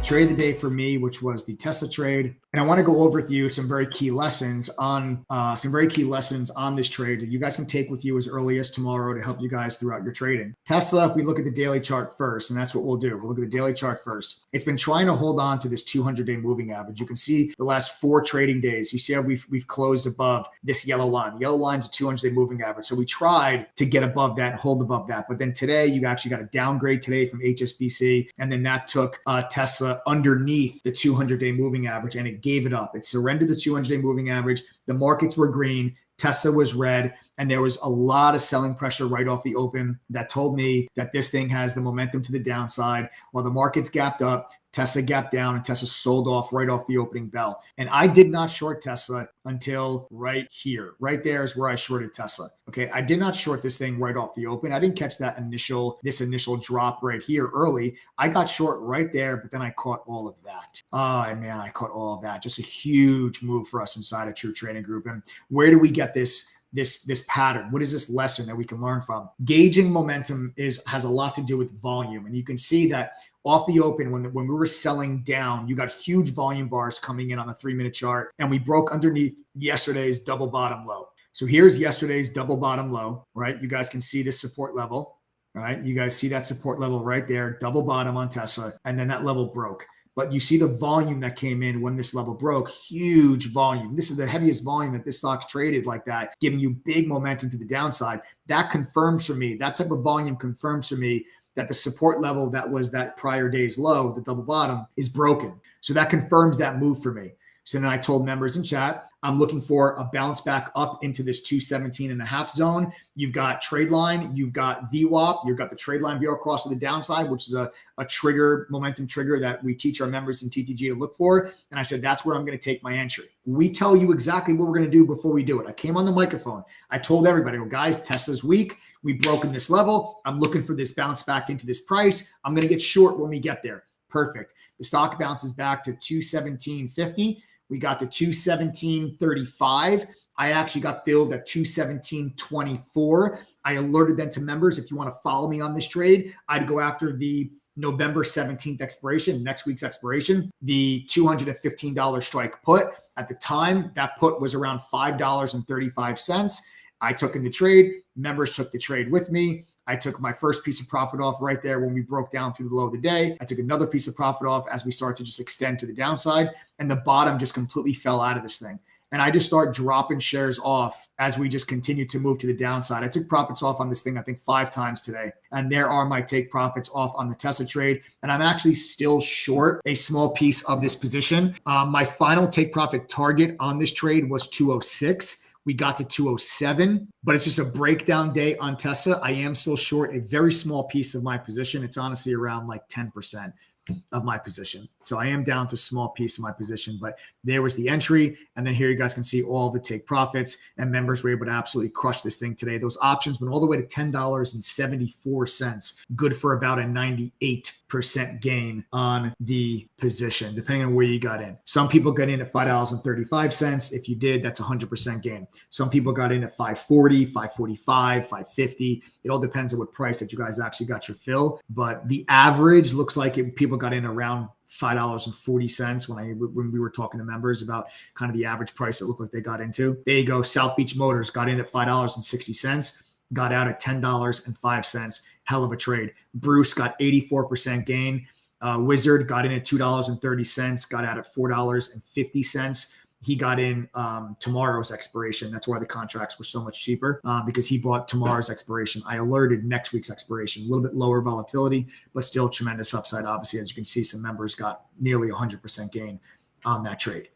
trade of the day for me, which was the Tesla trade. And I want to go over with you some very key lessons on this trade that you guys can take with you as early as tomorrow to help you guys throughout your trading. Tesla, if we look at the daily chart first, and that's what we'll do. We'll look at the daily chart first. It's been trying to hold on to this 200-day moving average. You can see the last 4 trading days. You see how we've closed above this yellow line. The yellow line's a 200-day moving average. So we tried to get above that and hold above that. But then today, you actually got a downgrade today from HSBC. And then that took Tesla underneath the 200-day moving average, and it gave it up. It surrendered the 200-day moving average. The markets were green. Tesla was red, and there was a lot of selling pressure right off the open that told me that this thing has the momentum to the downside. While the markets gapped up, Tesla gapped down, and Tesla sold off right off the opening bell. And I did not short Tesla until right here. Right there is where I shorted Tesla. Okay, I did not short this thing right off the open. I didn't catch this initial drop right here early. I got short right there, but then I caught all of that. Oh man, I caught all of that. Just a huge move for us inside of True Trading Group. And where do we get this pattern? What is this lesson that we can learn from? Gauging momentum has a lot to do with volume. And you can see that off the open, when we were selling down, you got huge volume bars coming in on the 3-minute chart, and we broke underneath yesterday's double bottom low. So here's yesterday's double bottom low, right? You guys can see this support level, right? You guys see that support level right there, double bottom on Tesla, and then that level broke. But you see the volume that came in when this level broke, huge volume. This is the heaviest volume that this stock's traded like that, giving you big momentum to the downside. That confirms for me, that type of volume confirms for me that the support level that was that prior day's low, the double bottom, is broken. So that confirms that move for me. So then I told members in chat, I'm looking for a bounce back up into this 217.5 zone. You've got trade line, you've got VWAP, you've got the trade line veer across to the downside, which is a trigger, momentum trigger that we teach our members in TTG to look for. And I said, that's where I'm going to take my entry. We tell you exactly what we're going to do before we do it. I came on the microphone. I told everybody, well, guys, Tesla's weak. We've broken this level. I'm looking for this bounce back into this price. I'm going to get short when we get there. Perfect. The stock bounces back to 217.50. We got to 217.35. I actually got filled at 217.24. I alerted them to members, if you want to follow me on this trade, I'd go after the November 17th expiration, next week's expiration, the $215 strike put. At the time, that put was around $5.35. I took in the trade. Members took the trade with me. I took my first piece of profit off right there when we broke down through the low of the day. I took another piece of profit off as we start to just extend to the downside, and the bottom just completely fell out of this thing. And I just start dropping shares off as we just continue to move to the downside. I took profits off on this thing, I think 5 times today. And there are my take profits off on the Tesla trade. And I'm actually still short a small piece of this position. My final take profit target on this trade was 206. We got to 207, but it's just a breakdown day on Tesla. I am still short a very small piece of my position. It's honestly around like 10% of my position. So I am down to a small piece of my position, but there was the entry. And then here you guys can see all the take profits, and members were able to absolutely crush this thing today. Those options went all the way to $10.74, good for about a 98% gain on the position, depending on where you got in. Some people got in at $5.35. If you did, that's 100% gain. Some people got in at $5.40, $5.45, $5.50. It all depends on what price that you guys actually got your fill. But the average looks like people got in around $5.40 when we were talking to members about kind of the average price it looked like they got into. There you go. South Beach Motors got in at $5.60, got out at $10.05. Hell of a trade. Bruce got 84% gain. Wizard got in at $2.30, got out at $4.50. He got in tomorrow's expiration. That's why the contracts were so much cheaper, because he bought tomorrow's expiration. I alerted next week's expiration. A little bit lower volatility, but still tremendous upside. Obviously, as you can see, some members got nearly 100% gain on that trade.